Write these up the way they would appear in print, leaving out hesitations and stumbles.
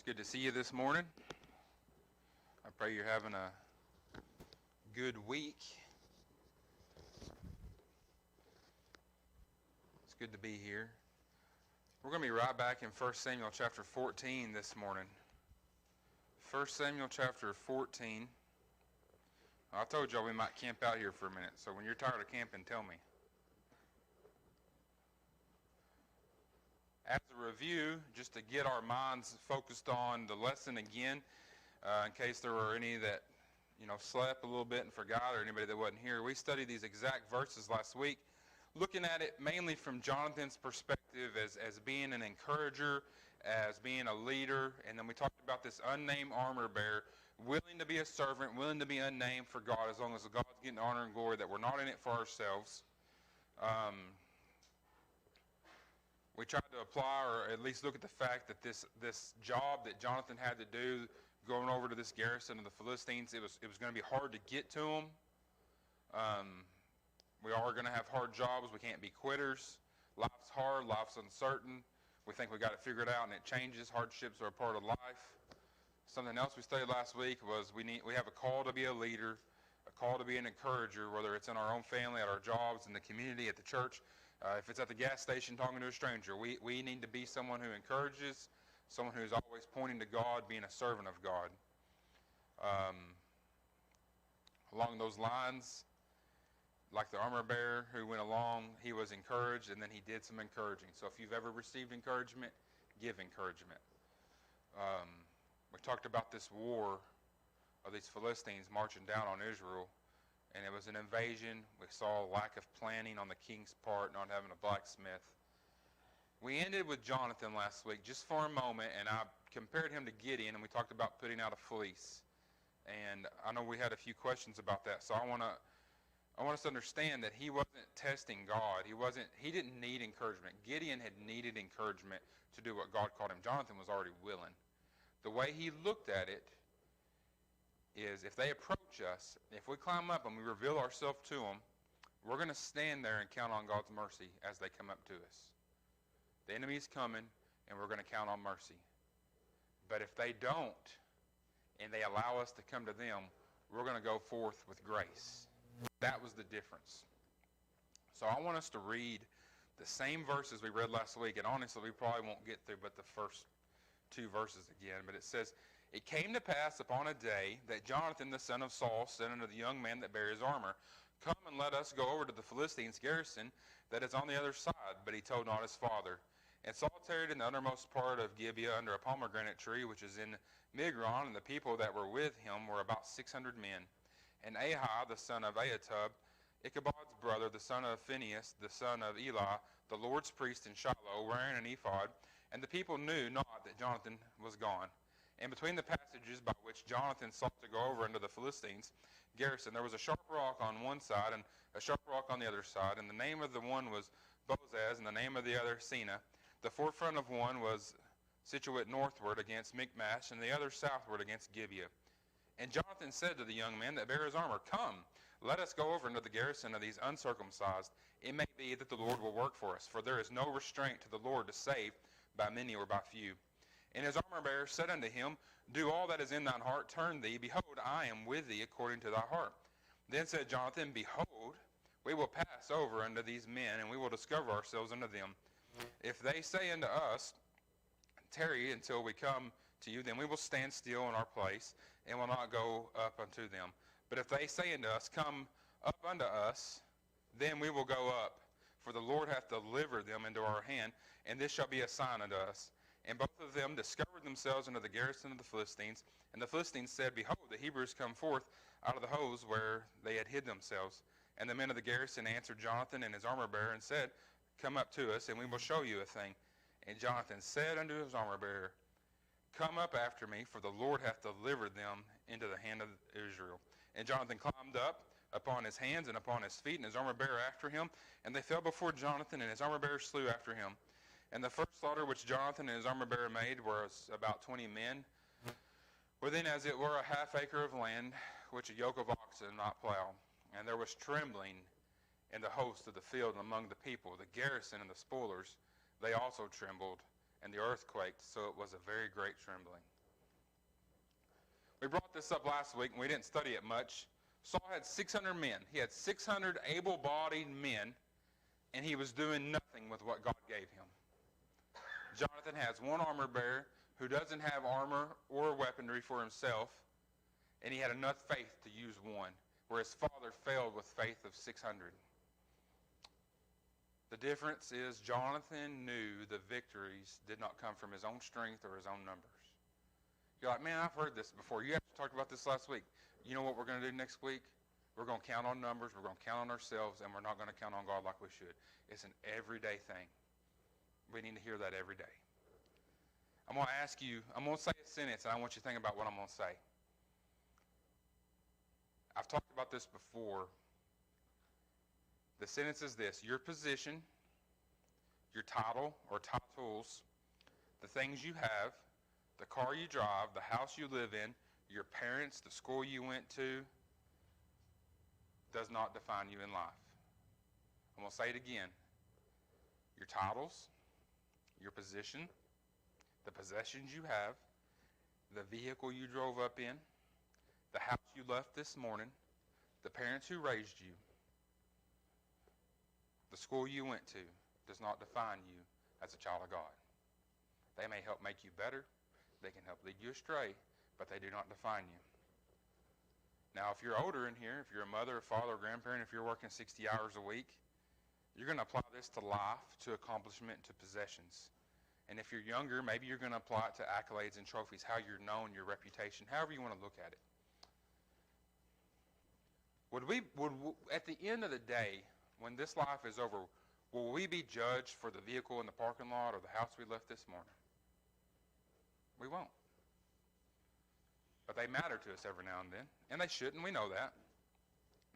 Good to see you this morning. I pray you're having a good week. It's good to be here. We're going to be right back in 1 Samuel chapter 14 this morning. 1 Samuel chapter 14. I told y'all we might camp out here for a minute, so when you're tired of camping, tell me. As a review, just to get our minds focused on the lesson again, in case there were any that slept a little bit and forgot, or anybody that wasn't here, we studied these exact verses last week, looking at it mainly from Jonathan's perspective as being an encourager, as being a leader, and then we talked about this unnamed armor bearer, willing to be a servant, willing to be unnamed for God, as long as God's getting honor and glory, that we're not in it for ourselves. We tried to apply, or at least look at the fact that this job that Jonathan had to do, going over to this garrison of the Philistines, it was going to be hard to get to them. We are going to have hard jobs. We can't be quitters. Life's hard. Life's uncertain. We think we got it figured out, and it changes. Hardships are a part of life. Something else we studied last week was we have a call to be a leader, a call to be an encourager, whether it's in our own family, at our jobs, in the community, at the church. If it's at the gas station talking to a stranger, we need to be someone who encourages, someone who's always pointing to God, being a servant of God. Along those lines, like the armor bearer who went along, he was encouraged, and then he did some encouraging. So if you've ever received encouragement, give encouragement. We talked about this war of these Philistines marching down on Israel. And it was an invasion. We saw a lack of planning on the king's part, not having a blacksmith. We ended with Jonathan last week just for a moment, and I compared him to Gideon, and we talked about putting out a fleece. And I know we had a few questions about that, so I want us to understand that he wasn't testing God. He didn't need encouragement. Gideon had needed encouragement to do what God called him. Jonathan was already willing. The way he looked at it is, if they approach us, if we climb up and we reveal ourselves to them, we're going to stand there and count on God's mercy as they come up to us. The enemy's coming, and we're going to count on mercy. But if they don't, and they allow us to come to them, we're going to go forth with grace. That was the difference. So I want us to read the same verses we read last week, and honestly, we probably won't get through but the first two verses again. But it says, "It came to pass upon a day that Jonathan the son of Saul said unto the young man that bare his armor, Come and let us go over to the Philistines' garrison that is on the other side. But he told not his father. And Saul tarried in the uttermost part of Gibeah under a pomegranate tree which is in Migron, and the people that were with him were about 600 men. And Ahi the son of Ahitub, Ichabod's brother, the son of Phinehas, the son of Eli, the Lord's priest in Shiloh, wearing an ephod. And the people knew not that Jonathan was gone. And between the passages by which Jonathan sought to go over into the Philistines' garrison, there was a sharp rock on one side and a sharp rock on the other side. And the name of the one was Bozez, and the name of the other Sina. The forefront of one was situate northward against Michmash, and the other southward against Gibeah. And Jonathan said to the young man that bare his armor, Come, let us go over into the garrison of these uncircumcised. It may be that the Lord will work for us, for there is no restraint to the Lord to save by many or by few. And his armor-bearer said unto him, Do all that is in thine heart, turn thee. Behold, I am with thee according to thy heart. Then said Jonathan, Behold, we will pass over unto these men, and we will discover ourselves unto them. If they say unto us, Tarry until we come to you, then we will stand still in our place, and will not go up unto them. But if they say unto us, Come up unto us, then we will go up. For the Lord hath delivered them into our hand, and this shall be a sign unto us. And both of them discovered themselves unto the garrison of the Philistines. And the Philistines said, Behold, the Hebrews come forth out of the holes where they had hid themselves. And the men of the garrison answered Jonathan and his armor-bearer, and said, Come up to us, and we will show you a thing. And Jonathan said unto his armor-bearer, Come up after me, for the Lord hath delivered them into the hand of Israel. And Jonathan climbed up upon his hands and upon his feet, and his armor-bearer after him. And they fell before Jonathan, and his armor-bearer slew after him. And the first slaughter which Jonathan and his armor-bearer made was about 20 men, within as it were a half acre of land, which a yoke of oxen not plow. And there was trembling in the host of the field and among the people. The garrison and the spoilers, they also trembled, and the earth quaked, so it was a very great trembling. We brought this up last week, and we didn't study it much. Saul had 600 men. He had 600 able-bodied men, and he was doing nothing with what God gave him. Jonathan has one armor bearer who doesn't have armor or weaponry for himself, and he had enough faith to use one, where his father failed with faith of 600. The difference is Jonathan knew the victories did not come from his own strength or his own numbers. You're like, man, I've heard this before. You actually talked about this last week. You know what we're going to do next week? We're going to count on numbers, we're going to count on ourselves, and we're not going to count on God like we should. It's an everyday thing. We need to hear that every day. I'm going to ask you, I'm going to say a sentence, and I want you to think about what I'm going to say. I've talked about this before. The sentence is this: your position, your title or titles, the things you have, the car you drive, the house you live in, your parents, the school you went to, does not define you in life. I'm going to say it again. Your titles, your position, the possessions you have, the vehicle you drove up in, the house you left this morning, the parents who raised you, the school you went to does not define you as a child of God. They may help make you better. They can help lead you astray, but they do not define you. Now, if you're older in here, if you're a mother, a father, a grandparent, if you're working 60 hours a week, you're going to apply this to life, to accomplishment, to possessions. And if you're younger, maybe you're going to apply it to accolades and trophies, how you're known, your reputation, however you want to look at it. At the end of the day, when this life is over, will we be judged for the vehicle in the parking lot or the house we left this morning? We won't. But they matter to us every now and then, and they shouldn't. We know that.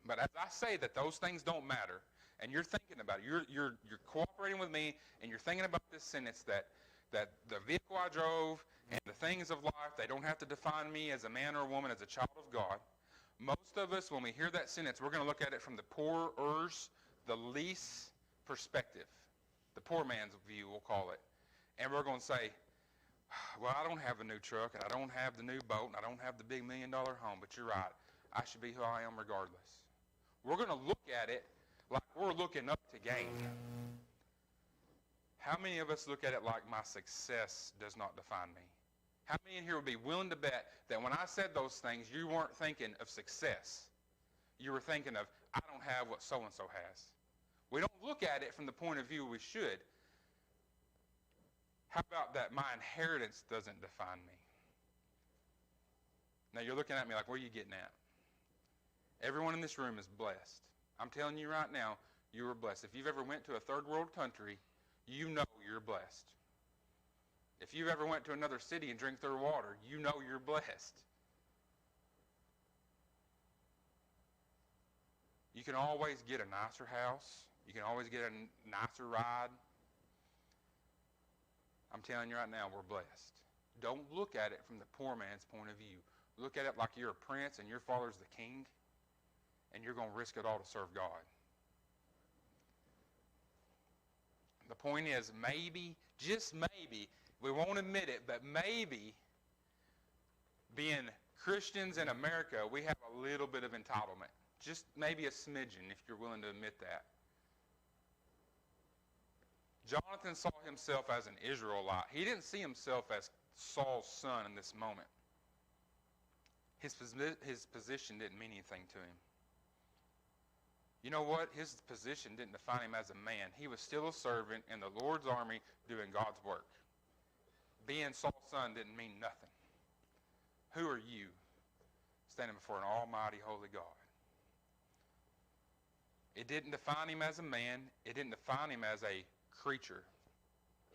But as I say that those things don't matter, and you're thinking about it, you're cooperating with me, and you're thinking about this sentence that the vehicle I drove and the things of life, they don't have to define me as a man or a woman, as a child of God. Most of us, when we hear that sentence, we're going to look at it from the poorer's, the least perspective. The poor man's view, we'll call it. And we're going to say, well, I don't have a new truck, and I don't have the new boat, and I don't have the big $1 million home, but you're right. I should be who I am regardless. We're going to look at it like we're looking up to gain. How many of us look at it like my success does not define me? How many in here would be willing to bet that when I said those things, you weren't thinking of success? You were thinking of, I don't have what so-and-so has. We don't look at it from the point of view we should. How about that my inheritance doesn't define me? Now you're looking at me like, where are you getting at? Everyone in this room is blessed. I'm telling you right now, you are blessed. If you've ever went to a third world country, you know you're blessed. If you've ever went to another city and drink their water, you know you're blessed. You can always get a nicer house. You can always get a nicer ride. I'm telling you right now, we're blessed. Don't look at it from the poor man's point of view. Look at it like you're a prince and your father's the king, and you're going to risk it all to serve God. The point is, maybe, just maybe, we won't admit it, but maybe being Christians in America, we have a little bit of entitlement. Just maybe a smidgen, if you're willing to admit that. Jonathan saw himself as an Israelite. He didn't see himself as Saul's son in this moment. His position didn't mean anything to him. You know what? His position didn't define him as a man. He was still a servant in the Lord's army doing God's work. Being Saul's son didn't mean nothing. Who are you standing before an almighty, holy God? It didn't define him as a man. It didn't define him as a creature.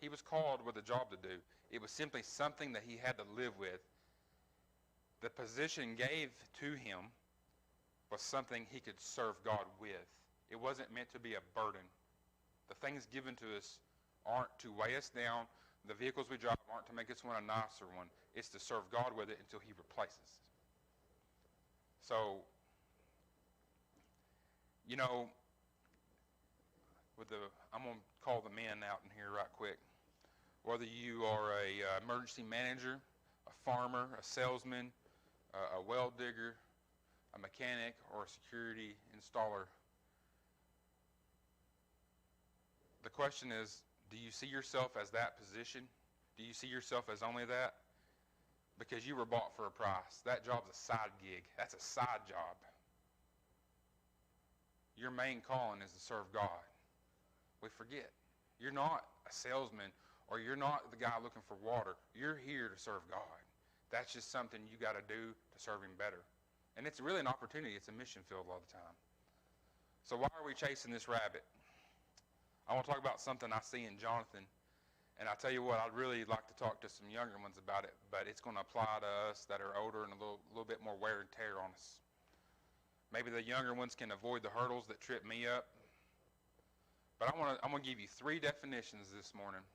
He was called with a job to do. It was simply something that he had to live with. The position gave to him was something he could serve God with. It wasn't meant to be a burden. The things given to us aren't to weigh us down. The vehicles we drive aren't to make us want a nicer one. It's to serve God with it until he replaces. So, you know, I'm going to call the men out in here right quick. Whether you are a emergency manager, a farmer, a salesman, a well digger, a mechanic, or a security installer. The question is, do you see yourself as that position? Do you see yourself as only that? Because you were bought for a price. That job's a side gig. That's a side job. Your main calling is to serve God. We forget. You're not a salesman, or you're not the guy looking for water. You're here to serve God. That's just something you got to do to serve Him better. And it's really an opportunity. It's a mission field a lot of the time. So why are we chasing this rabbit? I want to talk about something I see in Jonathan. And I tell you what, I'd really like to talk to some younger ones about it, but it's going to apply to us that are older and a little bit more wear and tear on us. Maybe the younger ones can avoid the hurdles that trip me up. But I'm going to give you 3 definitions this morning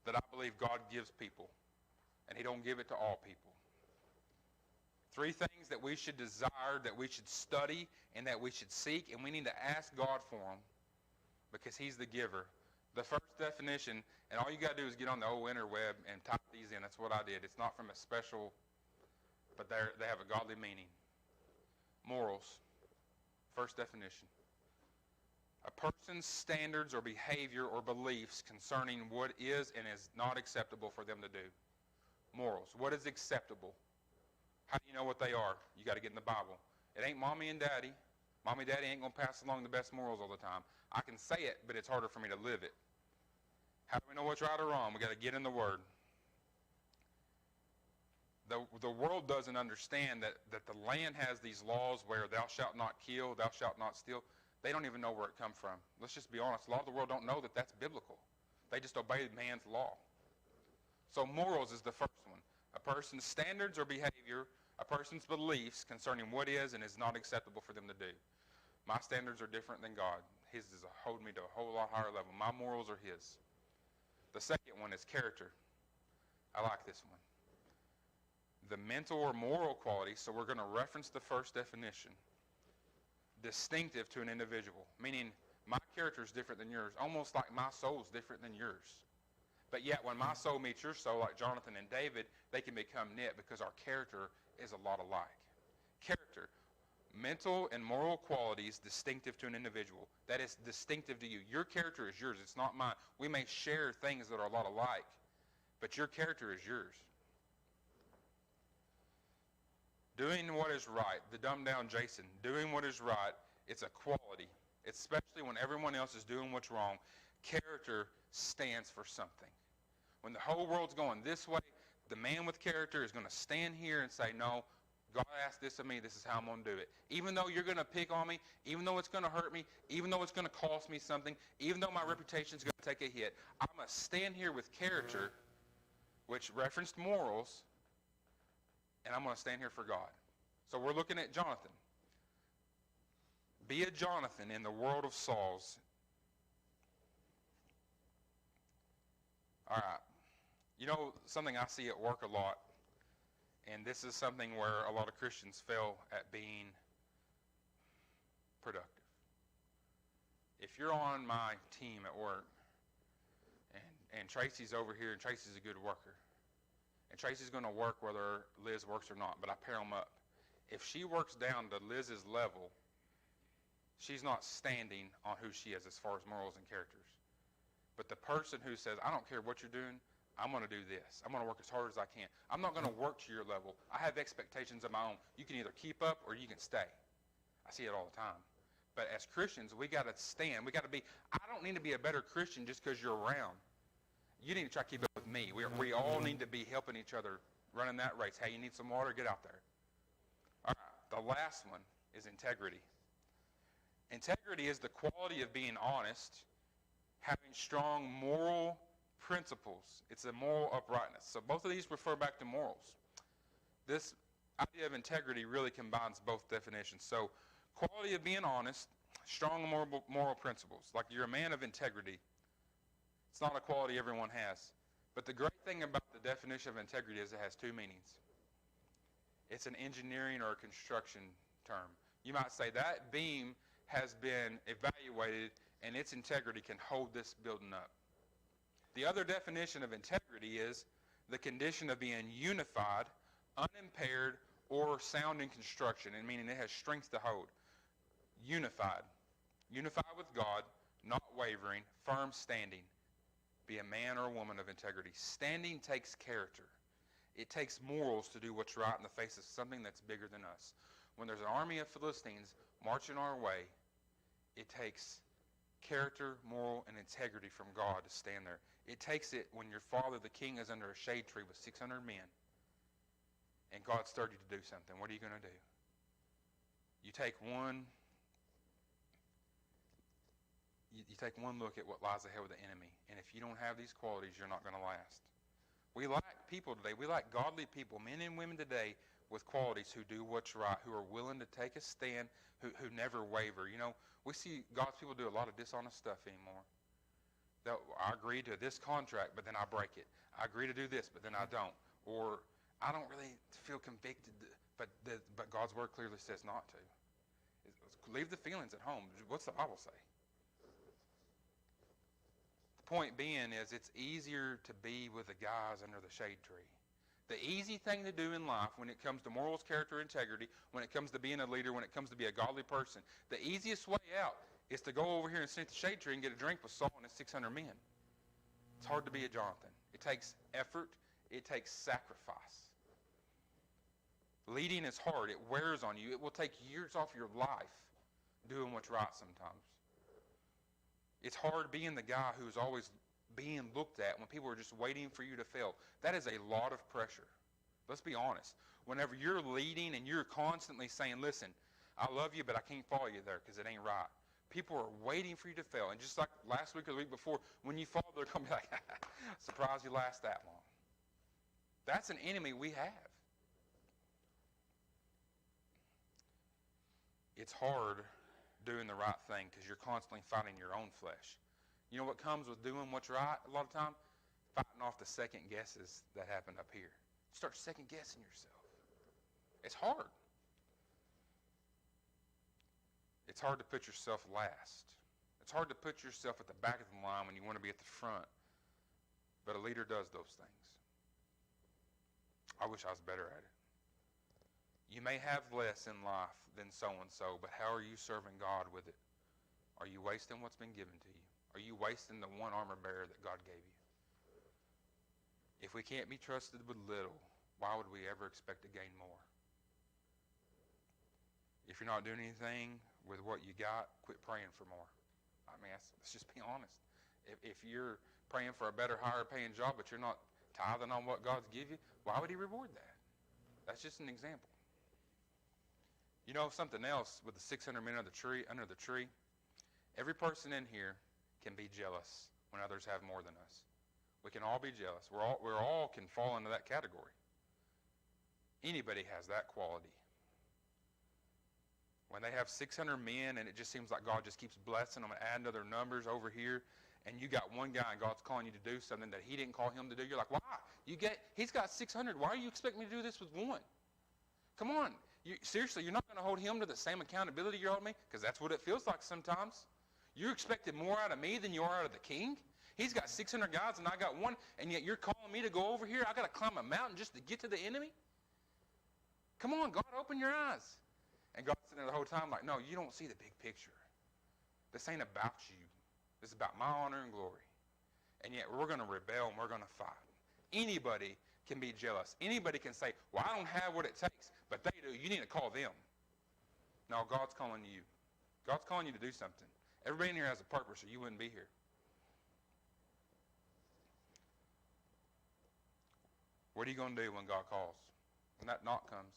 that I believe God gives people, and He don't give it to all people. 3 things that we should desire, that we should study, and that we should seek, and we need to ask God for them because He's the giver. The first definition, and all you got to do is get on the old interweb and type these in. That's what I did. It's not from a special, but they have a godly meaning. Morals. First definition. A person's standards or behavior or beliefs concerning what is and is not acceptable for them to do. Morals. What is acceptable? How do you know what they are? You got to get in the Bible. It ain't mommy and daddy. Mommy and daddy ain't going to pass along the best morals all the time. I can say it, but it's harder for me to live it. How do we know what's right or wrong? We got to get in the Word. The world doesn't understand that the land has these laws where thou shalt not kill, thou shalt not steal. They don't even know where it come from. Let's just be honest. A lot of the world don't know that that's biblical. They just obey man's law. So morals is the first one. A person's standards or behavior, a person's beliefs concerning what is and is not acceptable for them to do. My standards are different than God. His is hold me to a whole lot higher level. My morals are His. The second one is character. I like this one. The mental or moral qualities, so we're going to reference the first definition. Distinctive to an individual, meaning my character is different than yours, almost like my soul is different than yours. But yet when my soul meets your soul, like Jonathan and David, they can become knit because our character is a lot alike. Character. Mental and moral qualities distinctive to an individual. That is distinctive to you. Your character is yours. It's not mine. We may share things that are a lot alike, but your character is yours. Doing what is right. The dumbed down Jason. Doing what is right. It's a quality. Especially when everyone else is doing what's wrong. Character stands for something. When the whole world's going this way, the man with character is going to stand here and say, no, God asked this of me, this is how I'm going to do it. Even though you're going to pick on me, even though it's going to hurt me, even though it's going to cost me something, even though my reputation is going to take a hit, I'm going to stand here with character, which referenced morals, and I'm going to stand here for God. So we're looking at Jonathan. Be a Jonathan in the world of Sauls. All right. You know, something I see at work a lot, and this is something where a lot of Christians fail at being productive. If you're on my team at work, and Tracy's over here, and Tracy's a good worker, and Tracy's going to work whether Liz works or not, but I pair them up. If she works down to Liz's level, she's not standing on who she is as far as morals and characters. But the person who says, I don't care what you're doing, I'm going to do this. I'm going to work as hard as I can. I'm not going to work to your level. I have expectations of my own. You can either keep up or you can stay. I see it all the time. But as Christians, we got to stand. We got to be, I don't need to be a better Christian just because you're around. You need to try to keep up with me. We all need to be helping each other running that race. Hey, you need some water? Get out there. All right, the last one is integrity. Integrity is the quality of being honest, having strong moral principles. It's a moral uprightness. So both of these refer back to morals. This idea of integrity really combines both definitions. So quality of being honest, strong moral principles. Like you're a man of integrity. It's not a quality everyone has. But the great thing about the definition of integrity is it has two meanings. It's an engineering or a construction term. You might say that beam has been evaluated and its integrity can hold this building up. The other definition of integrity is the condition of being unified, unimpaired, or sound in construction, and meaning it has strength to hold. Unified. Unified with God, not wavering, firm standing. Be a man or a woman of integrity. Standing takes character. It takes morals to do what's right in the face of something that's bigger than us. When there's an army of Philistines marching our way, it takes character, moral, and integrity from God to stand there. It takes it when your father, the king, is under a shade tree with 600 men, and God stirred you to do something. What are you going to do? You take one look at what lies ahead with the enemy, and if you don't have these qualities, you're not going to last. We lack people today. We lack godly people, men and women today, with qualities who do what's right, who are willing to take a stand, who never waver. You know, we see God's people do a lot of dishonest stuff anymore. I agree to this contract, but then I break it. I agree to do this, but then I don't. Or I don't really feel convicted, but God's word clearly says not to. Leave the feelings at home. What's the Bible say? The point being is it's easier to be with the guys under the shade tree. The easy thing to do in life when it comes to morals, character, integrity, when it comes to being a leader, when it comes to be a godly person, the easiest way out is to go over here and sit at the shade tree and get a drink with Saul and his 600 men. It's hard to be a Jonathan. It takes effort. It takes sacrifice. Leading is hard. It wears on you. It will take years off your life doing what's right sometimes. It's hard being the guy who's always being looked at when people are just waiting for you to fail. That is a lot of pressure. Let's be honest. Whenever you're leading and you're constantly saying, listen, I love you, but I can't follow you there because it ain't right. People are waiting for you to fail. And just like last week or the week before, when you fall, they're going to be like, surprised you last that long. That's an enemy we have. It's hard doing the right thing because you're constantly fighting your own flesh. You know what comes with doing what's right a lot of time? Fighting off the second guesses that happen up here. You start second guessing yourself. It's hard. It's hard to put yourself last. It's hard to put yourself at the back of the line when you want to be at the front. But a leader does those things. I wish I was better at it. You may have less in life than so-and-so, but how are you serving God with it? Are you wasting what's been given to you? Are you wasting the one armor bearer that God gave you? If we can't be trusted with little, why would we ever expect to gain more? If you're not doing anything with what you got, quit praying for more. I mean, let's just be honest. If you're praying for a better, higher paying job, but you're not tithing on what God's give you, why would he reward that? That's just an example. You know something else with the 600 men under the tree? Every person in here can be jealous when others have more than us. We can all be jealous. We all can fall into that category. Anybody has that quality. When they have 600 men and it just seems like God just keeps blessing them and adding to their numbers over here, and you got one guy and God's calling you to do something that he didn't call him to do, you're like, why? He's got 600. Why are you expecting me to do this with one? Come on. Seriously, you're not going to hold him to the same accountability you're holding me? Because that's what it feels like sometimes. You're expecting more out of me than you are out of the king? He's got 600 guys and I got one, and yet you're calling me to go over here? I got to climb a mountain just to get to the enemy? Come on, God, open your eyes. And God's sitting there the whole time like, no, you don't see the big picture. This ain't about you. This is about my honor and glory. And yet we're going to rebel and we're going to fight. Anybody can be jealous. Anybody can say, well, I don't have what it takes, but they do. You need to call them. No, God's calling you. God's calling you to do something. Everybody in here has a purpose or you wouldn't be here. What are you going to do when God calls? When that knock comes?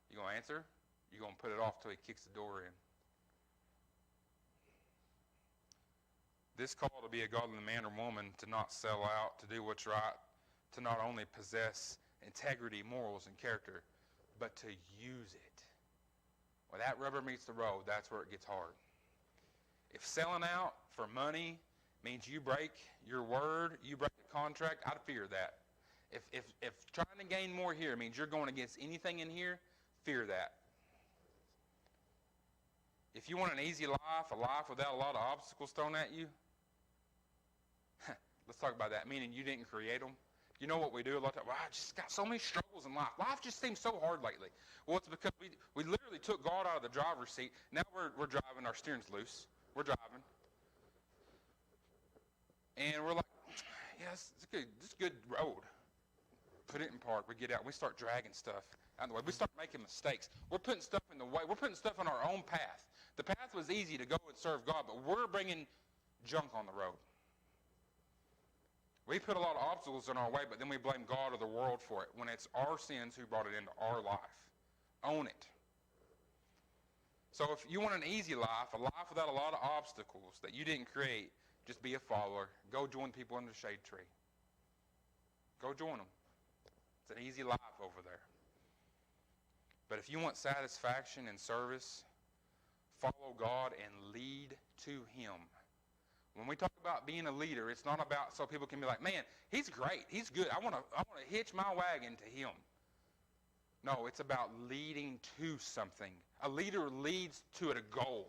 You going to answer? You going to put it off till he kicks the door in? This call to be a godly man or woman, to not sell out, to do what's right, to not only possess integrity, morals, and character, but to use it. When that rubber meets the road, that's where it gets hard. If selling out for money means you break your word, you break the contract, I'd fear that. If trying to gain more here means you're going against anything in here, fear that. If you want an easy life, a life without a lot of obstacles thrown at you, let's talk about that, meaning you didn't create them. You know what we do a lot of times? Well, I just got so many struggles in life. Life just seems so hard lately. Well, it's because we literally took God out of the driver's seat. Now we're driving, our steering's loose. We're driving. And we're like, yeah, it's a good road. Put it in park. We get out. We start dragging stuff out of the way. We start making mistakes. We're putting stuff in the way. We're putting stuff on our own path. The path was easy to go and serve God, but we're bringing junk on the road. We put a lot of obstacles in our way, but then we blame God or the world for it when it's our sins who brought it into our life. Own it. So if you want an easy life, a life without a lot of obstacles that you didn't create, just be a follower. Go join people under the shade tree. Go join them. It's an easy life over there. But if you want satisfaction and service, follow God and lead to Him. When we talk about being a leader, it's not about so people can be like, man, he's great, he's good. I want to hitch my wagon to him. No, it's about leading to something. A leader leads to a goal.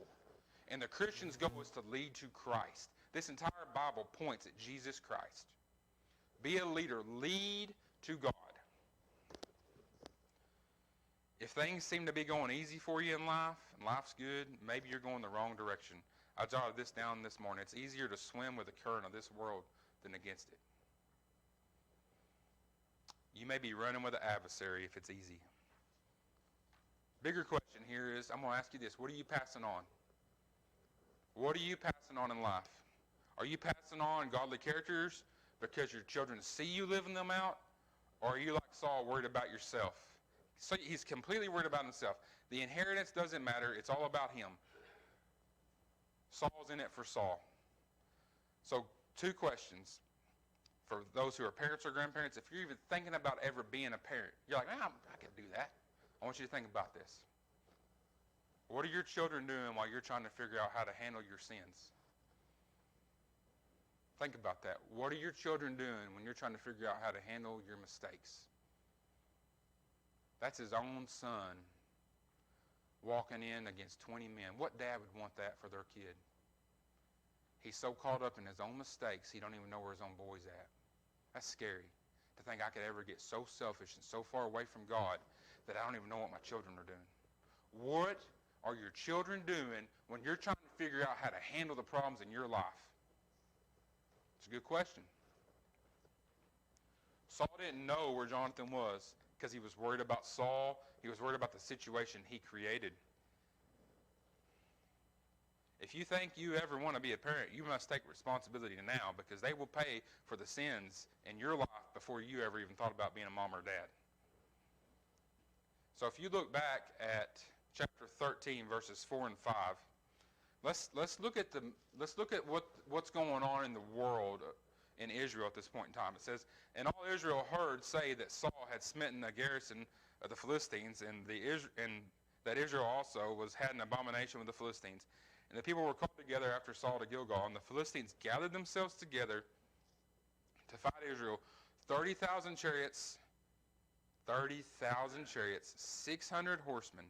And the Christian's goal is to lead to Christ. This entire Bible points at Jesus Christ. Be a leader. Lead to God. If things seem to be going easy for you in life, and life's good, maybe you're going the wrong direction. I jotted this down this morning. It's easier to swim with the current of this world than against it. You may be running with an adversary if it's easy. Bigger question here is, I'm going to ask you this. What are you passing on? What are you passing on in life? Are you passing on godly characters because your children see you living them out? Or are you like Saul, worried about yourself? So he's completely worried about himself. The inheritance doesn't matter. It's all about him. Saul's in it for Saul. So 2 questions for those who are parents or grandparents. If you're even thinking about ever being a parent, you're like, I can do that. I want you to think about this. What are your children doing while you're trying to figure out how to handle your sins? Think about that. What are your children doing when you're trying to figure out how to handle your mistakes? That's his own son walking in against 20 men. What dad would want that for their kid? He's so caught up in his own mistakes, he don't even know where his own boy's at. That's scary to think I could ever get so selfish and so far away from God that I don't even know what my children are doing. What are your children doing when you're trying to figure out how to handle the problems in your life? It's a good question. Saul didn't know where Jonathan was because he was worried about Saul. He was worried about the situation he created. If you think you ever want to be a parent, you must take responsibility now because they will pay for the sins in your life before you ever even thought about being a mom or dad. So if you look back at chapter 13, verses 4 and 5, let's look at what's going on in the world in Israel at this point in time. It says, and all Israel heard say that Saul had smitten a garrison of the Philistines, and that Israel also had an abomination with the Philistines. And the people were called together after Saul to Gilgal, and the Philistines gathered themselves together to fight Israel. 30,000 chariots, 600 horsemen,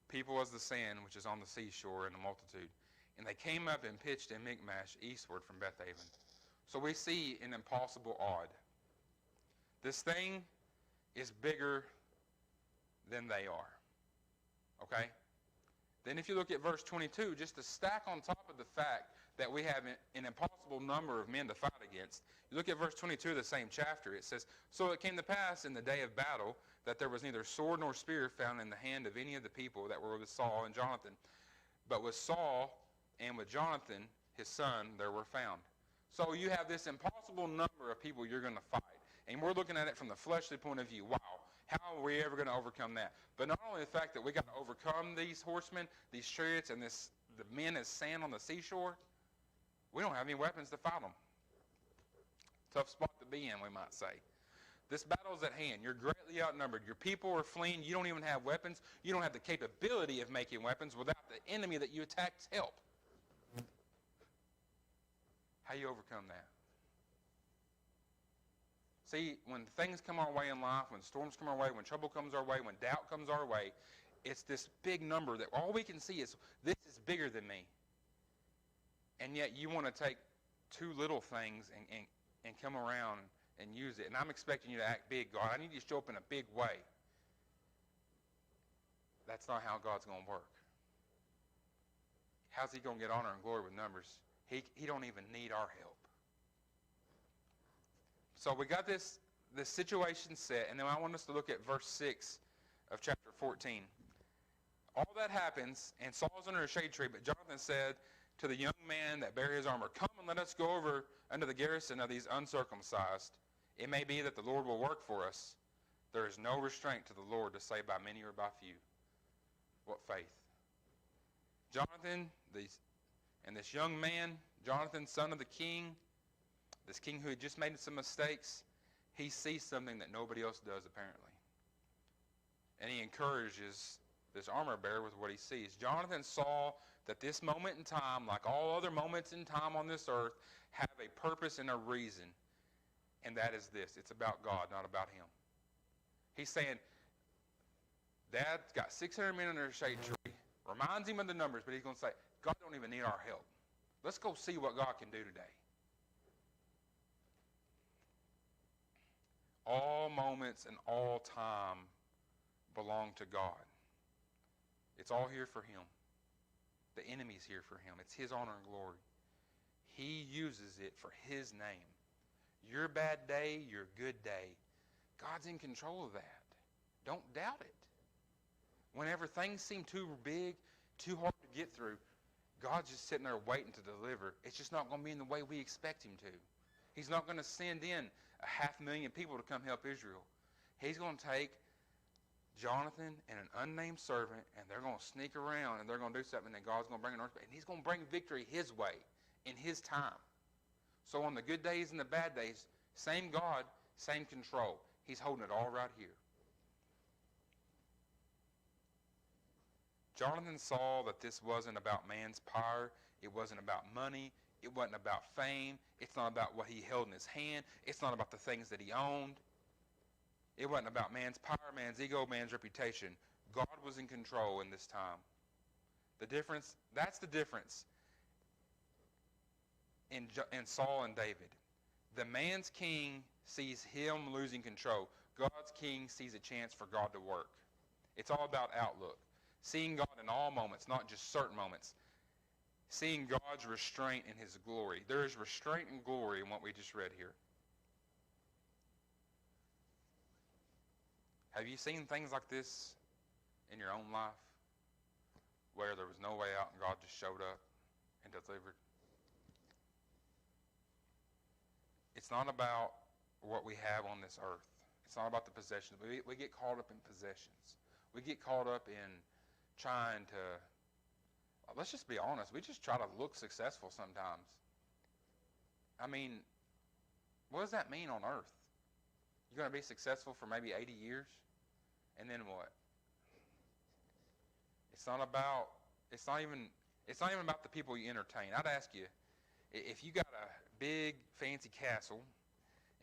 people as the sand which is on the seashore in the multitude. And they came up and pitched in Michmash eastward from Bethaven. So we see an impossible odd. This thing is bigger than they are. Okay? Then if you look at verse 22, just to stack on top of the fact that we have an impossible number of men to fight against, you look at verse 22 of the same chapter. It says, so it came to pass in the day of battle that there was neither sword nor spear found in the hand of any of the people that were with Saul and Jonathan. But with Saul and with Jonathan, his son, there were found. So you have this impossible number of people you're going to fight. And we're looking at it from the fleshly point of view. Wow, how are we ever going to overcome that? But not only the fact that we got to overcome these horsemen, these chariots, and the men as sand on the seashore, we don't have any weapons to fight them. Tough spot to be in, we might say. This battle's at hand. You're greatly outnumbered. Your people are fleeing. You don't even have weapons. You don't have the capability of making weapons without the enemy that you attack's help. How do you overcome that? See, when things come our way in life, when storms come our way, when trouble comes our way, when doubt comes our way, it's this big number that all we can see is, this is bigger than me. And yet you want to take 2 little things and come around and use it. And I'm expecting you to act big, God. I need you to show up in a big way. That's not how God's going to work. How's he going to get honor and glory with numbers? He don't even need our help. So we got this situation set, and then I want us to look at verse 6 of chapter 14. All that happens, and Saul's under a shade tree, but Jonathan said to the young man that bare his armor, "Come and let us go over unto the garrison of these uncircumcised. It may be that the Lord will work for us. There is no restraint to the Lord to save by many or by few." What faith? Jonathan, and this young man, Jonathan, son of the king, this king who had just made some mistakes, he sees something that nobody else does apparently. And he encourages this armor bearer with what he sees. Jonathan saw that this moment in time, like all other moments in time on this earth, have a purpose and a reason. And that is this. It's about God, not about him. He's saying, Dad's got 600 men under a shade tree. Reminds him of the numbers, but he's going to say, God don't even need our help. Let's go see what God can do today. All moments and all time belong to God. It's all here for him. The enemy's here for him. It's his honor and glory. He uses it for his name. Your bad day, your good day. God's in control of that. Don't doubt it. Whenever things seem too big, too hard to get through, God's just sitting there waiting to deliver. It's just not going to be in the way we expect him to. He's not going to send in 500,000 people to come help Israel. He's going to take Jonathan and an unnamed servant, and they're going to sneak around, and they're going to do something, and God's going to bring an earthquake. And he's going to bring victory his way, in his time. So on the good days and the bad days, same God, same control. He's holding it all right here. Jonathan saw that this wasn't about man's power. It wasn't about money. It wasn't about fame. It's not about what he held in his hand. It's not about the things that he owned. It wasn't about man's power, man's ego, man's reputation. God was in control in this time. That's the difference in Saul and David. The man's king sees him losing control. God's king sees a chance for God to work. It's all about outlook. Seeing God in all moments, not just certain moments. Seeing God's restraint in his glory. There is restraint and glory in what we just read here. Have you seen things like this in your own life? Where there was no way out and God just showed up and delivered? It's not about what we have on this earth. It's not about the possessions. We get caught up in possessions. We get caught up in trying to, let's just be honest, we just try to look successful sometimes. I mean, what does that mean on earth? You're going to be successful for maybe 80 years? And then what? It's not even about the people you entertain. I'd ask you, if you got a big fancy castle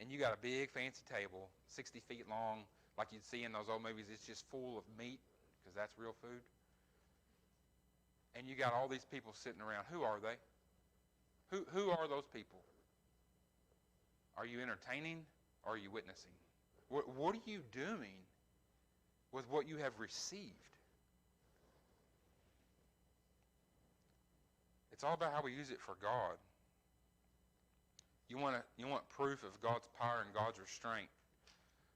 and you got a big fancy table, 60 feet long, like you'd see in those old movies, it's just full of meat, because that's real food. And you got all these people sitting around. Who are they? Who are those people? Are you entertaining or are you witnessing? What are you doing with what you have received? It's all about how we use it for God. You want proof of God's power and God's restraint.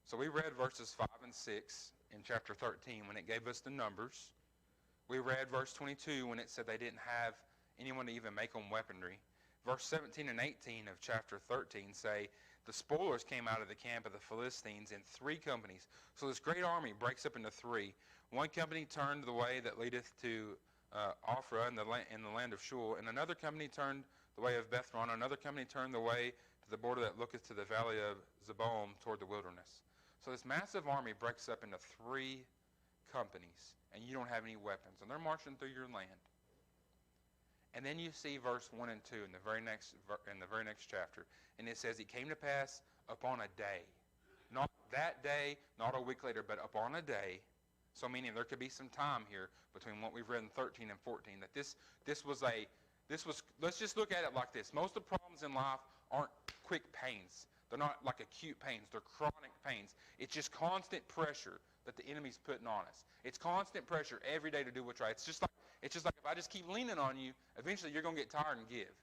So we read verses 5 and 6 in chapter 13 when it gave us the numbers. We read verse 22 when it said they didn't have anyone to even make them weaponry. Verse 17 and 18 of chapter 13 say, the spoilers came out of the camp of the Philistines in 3 companies. So this great army breaks up into 3. One company turned the way that leadeth to Ophrah in the land of Shul, and another company turned the way of Bethron. Another company turned the way to the border that looketh to the valley of Zeboim toward the wilderness. So this massive army breaks up into 3 companies, and you don't have any weapons, and they're marching through your land. And then you see verse 1 and 2 in the very next chapter, and it says, it came to pass upon a day. Not that day, not a week later, but upon a day. So meaning there could be some time here between what we've read in 13 and 14. That this was, let's just look at it like this. Most of the problems in life aren't quick pains. They're not like acute pains. They're chronic pains. It's just constant pressure that the enemy's putting on us. It's constant pressure every day to do what's right. It's just like if I just keep leaning on you, eventually you're going to get tired and give.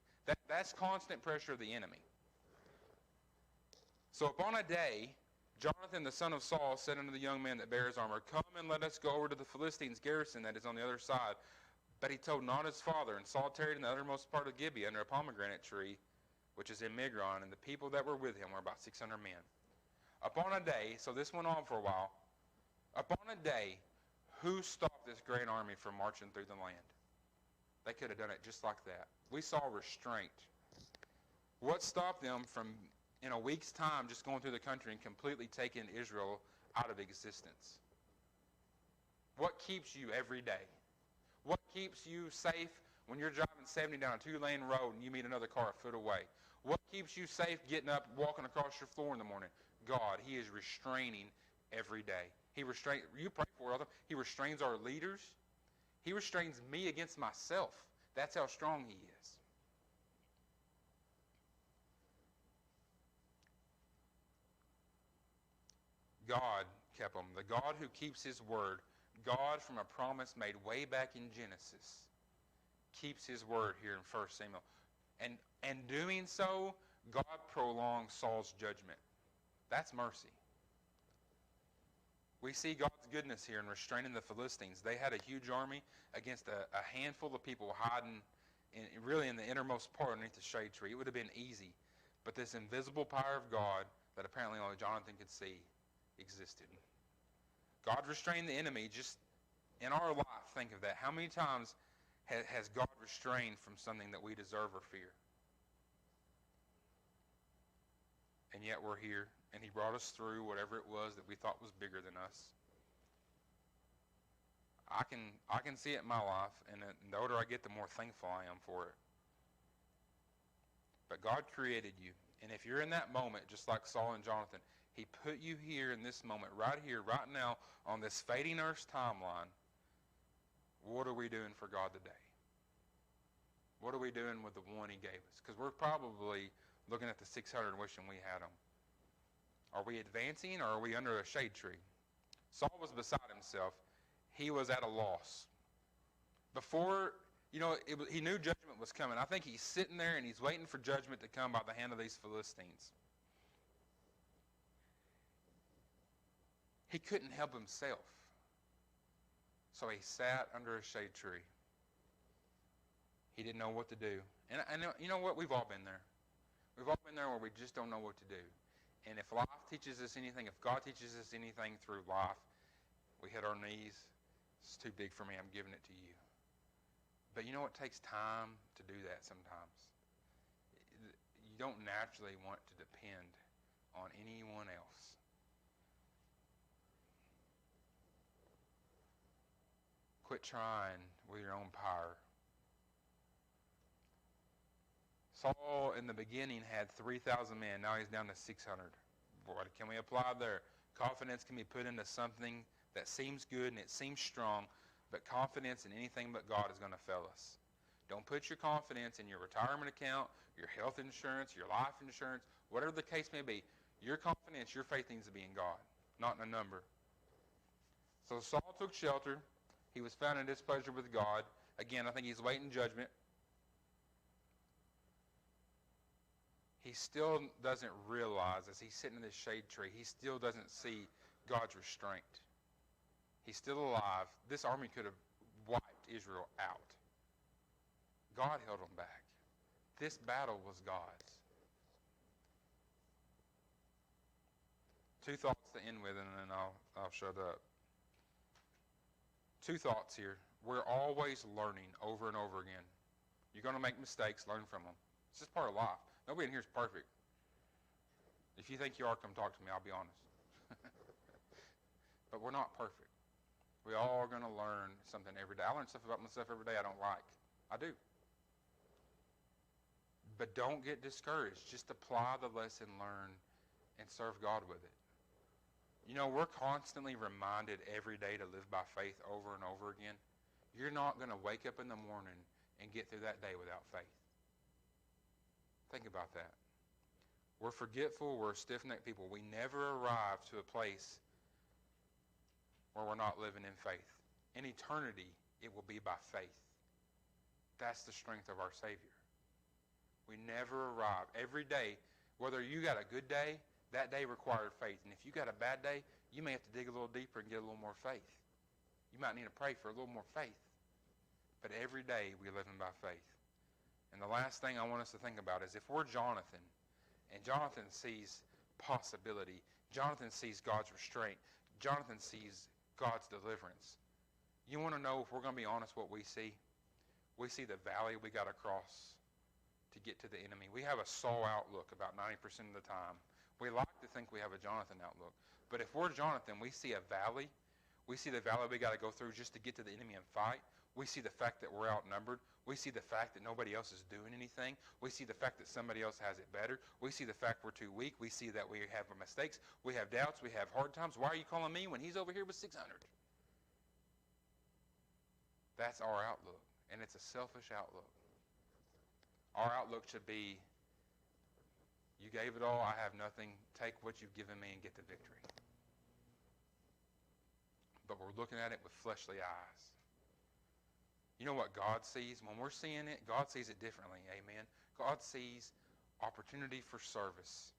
That's constant pressure of the enemy. So upon a day, Jonathan, the son of Saul, said unto the young man that bare his armor, Come and let us go over to the Philistines' garrison that is on the other side. But he told not his father, and Saul tarried in the uttermost part of Gibeah under a pomegranate tree, which is in Migron, and the people that were with him were about 600 men. Upon a day, so this went on for a while, upon a day, who stopped this great army from marching through the land? They could have done it just like that. We saw restraint. What stopped them from, in a week's time, just going through the country and completely taking Israel out of existence? What keeps you every day? What keeps you safe when you're driving 70 down a two-lane road and you meet another car a foot away? What keeps you safe getting up, walking across your floor in the morning? God. He is restraining every day. You pray for others. He restrains our leaders. He restrains me against myself. That's how strong he is. God kept them. The God who keeps his word, God from a promise made way back in Genesis, keeps his word here in 1 Samuel. And doing so, God prolongs Saul's judgment. That's mercy. We see God's goodness here in restraining the Philistines. They had a huge army against a handful of people hiding really in the innermost part underneath the shade tree. It would have been easy. But this invisible power of God that apparently only Jonathan could see existed. God restrained the enemy. Just in our life, think of that. How many times has God restrained from something that we deserve or fear? And yet we're here, and he brought us through whatever it was that we thought was bigger than us. I can see it in my life, and the older I get, the more thankful I am for it. But God created you, and if you're in that moment, just like Saul and Jonathan, he put you here in this moment, right here, right now, on this fading earth's timeline. What are we doing for God today? What are we doing with the one he gave us? Because we're probably looking at the 600 and wishing we had them. Are we advancing, or are we under a shade tree? Saul was beside himself. He was at a loss. Before, he knew judgment was coming. I think he's sitting there and he's waiting for judgment to come by the hand of these Philistines. He couldn't help himself. So he sat under a shade tree. He didn't know what to do. And you know what? We've all been there. We've all been there where we just don't know what to do. And if life teaches us anything, if God teaches us anything through life, we hit our knees. It's too big for me. I'm giving it to you. But you know it takes time to do that sometimes. You don't naturally want to depend on anyone else. Quit trying with your own power. Saul in the beginning had 3,000 men. Now he's down to 600. What can we apply there? Confidence can be put into something that seems good and it seems strong, but confidence in anything but God is going to fail us. Don't put your confidence in your retirement account, your health insurance, your life insurance, whatever the case may be. Your confidence, your faith needs to be in God, not in a number. So Saul took shelter. He was found in displeasure with God. Again, I think he's waiting judgment. He still doesn't realize, as he's sitting in this shade tree, he still doesn't see God's restraint. He's still alive. This army could have wiped Israel out. God held them back. This battle was God's. Two thoughts to end with, and then I'll shut up. Two thoughts here. We're always learning over and over again. You're going to make mistakes. Learn from them. It's just part of life. Nobody in here is perfect. If you think you are, come talk to me. I'll be honest. But we're not perfect. We all are going to learn something every day. I learn stuff about myself every day I don't like. I do. But don't get discouraged. Just apply the lesson learned and serve God with it. We're constantly reminded every day to live by faith over and over again. You're not going to wake up in the morning and get through that day without faith. Think about that. We're forgetful. We're stiff-necked people. We never arrive to a place where we're not living in faith. In eternity, it will be by faith. That's the strength of our Savior. We never arrive. Every day, whether you got a good day, that day required faith. And if you got a bad day, you may have to dig a little deeper and get a little more faith. You might need to pray for a little more faith. But every day, we live in by faith. And the last thing I want us to think about is if we're Jonathan, and Jonathan sees possibility, Jonathan sees God's restraint, Jonathan sees God's deliverance. You want to know, if we're going to be honest, what we see? We see the valley we got to cross to get to the enemy. We have a Saul outlook about 90% of the time. We like to think we have a Jonathan outlook. But if we're Jonathan, we see a valley. We see the valley we got to go through just to get to the enemy and fight. We see the fact that we're outnumbered. We see the fact that nobody else is doing anything. We see the fact that somebody else has it better. We see the fact we're too weak. We see that we have mistakes. We have doubts. We have hard times. Why are you calling me when he's over here with 600? That's our outlook, and it's a selfish outlook. Our outlook should be, you gave it all, I have nothing. Take what you've given me and get the victory. But we're looking at it with fleshly eyes. You know what God sees? When we're seeing it, God sees it differently. Amen. God sees opportunity for service.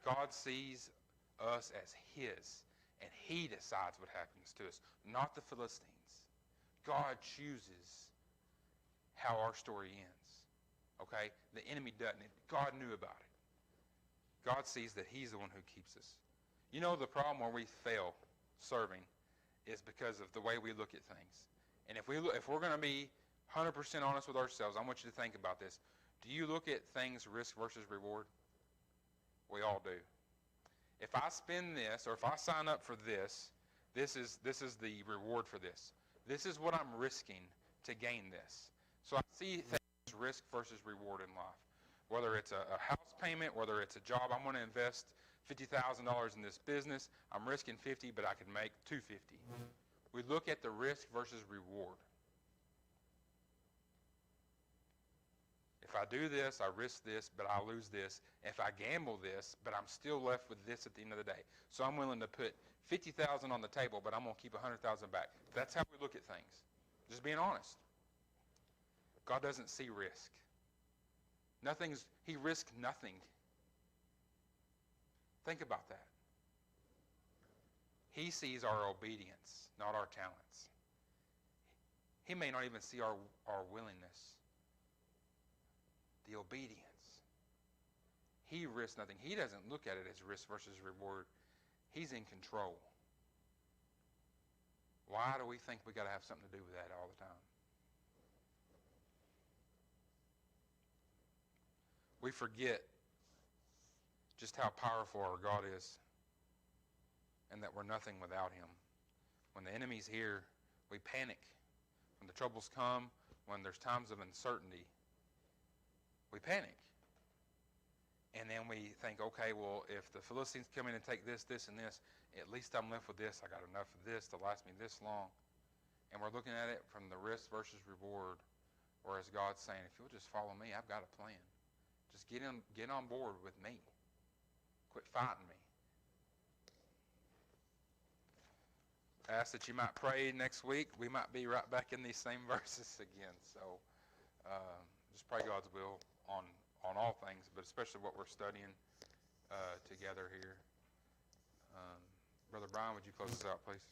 God sees us as His, and He decides what happens to us, not the Philistines. God chooses how our story ends. Okay? The enemy doesn't. God knew about it. God sees that He's the one who keeps us. You know, the problem where we fail serving is because of the way we look at things. And if we're going to be 100% honest with ourselves, I want you to think about this. Do you look at things risk versus reward? We all do. If I spend this, or if I sign up for this, this is the reward for this. This is what I'm risking to gain this. So I see things risk versus reward in life. Whether it's a house payment, whether it's a job, I'm going to invest $50,000 in this business. I'm risking $50,000, but I can make $250,000. We look at the risk versus reward. If I do this, I risk this, but I lose this. If I gamble this, but I'm still left with this at the end of the day. So I'm willing to put $50,000 on the table, but I'm going to keep $100,000 back. That's how we look at things. Just being honest. God doesn't see risk. He risks nothing. Think about that. He sees our obedience, not our talents. He may not even see our willingness. The obedience. He risks nothing. He doesn't look at it as risk versus reward. He's in control. Why do we think we got to have something to do with that all the time? We forget just how powerful our God is and that we're nothing without Him. When the enemy's here, we panic. When the troubles come, when there's times of uncertainty, we panic. And then we think, okay, well, if the Philistines come in and take this, this, and this, at least I'm left with this. I got enough of this to last me this long. And we're looking at it from the risk versus reward, whereas God's saying, if you'll just follow me, I've got a plan. Just get on board with me. Quit fighting me. I ask that you might pray next week. We might be right back in these same verses again. So just pray God's will on all things, but especially what we're studying together here. Brother Brian, would you close us out, please?